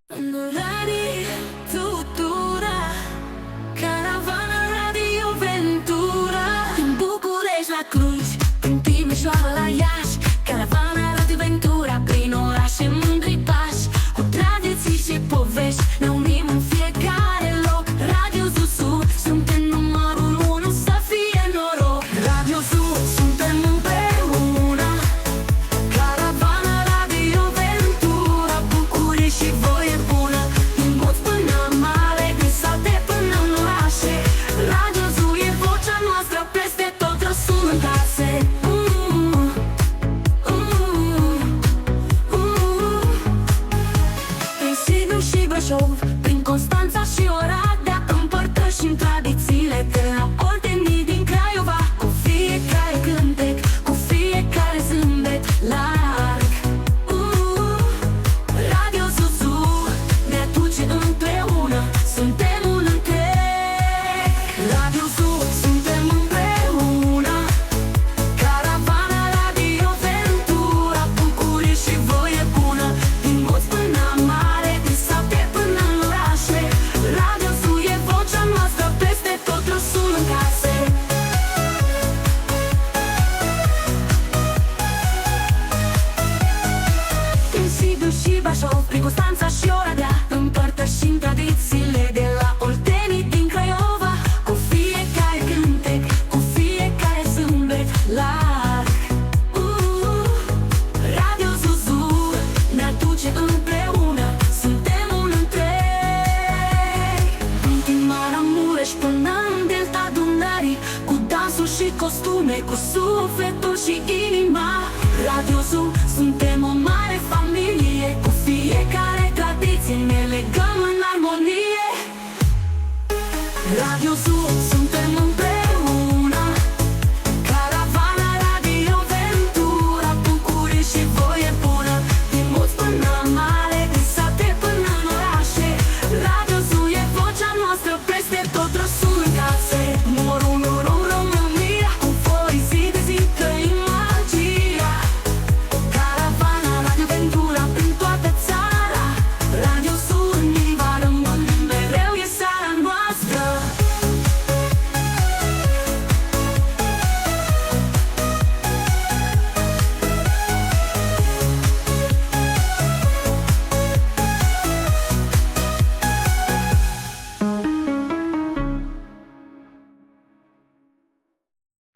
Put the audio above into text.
În Radio Tutura, caravana Radio Ventura. Din București la Cluj, din Timișoara la Iași, caravana Radio Ventura, prin orașe mândri pași, cu tradiții și povești ne unim în fiecare loc. Radio Zuzu, suntem numărul 1, să fie noroc. Radio Zuzu, suntem împreună, caravana Radio Ventura, bucurie și voie bună, din Moți până Mare, din sate până în orașe. Radio Zuzu e vocea noastră, peste tot răsună în case. Prin Sibiu și Brașov, prin Constanța și Oradea, împărtășim tradițiile de la Oltenii din Craiova, cu fiecare cântec, cu fiecare zâmbet larg. Radio Zuzu ne aduce împreună, suntem un întreg. Radio Zuzu, suntem împreună, caravana Radio Ventura, bucurie și voie bună, din Moți până Mare, din sate până în orașe. Radio Zuzu e vocea noastră, peste tot răsună în case. Prin Sibiu și Brașov, prin Constanța și Oradea,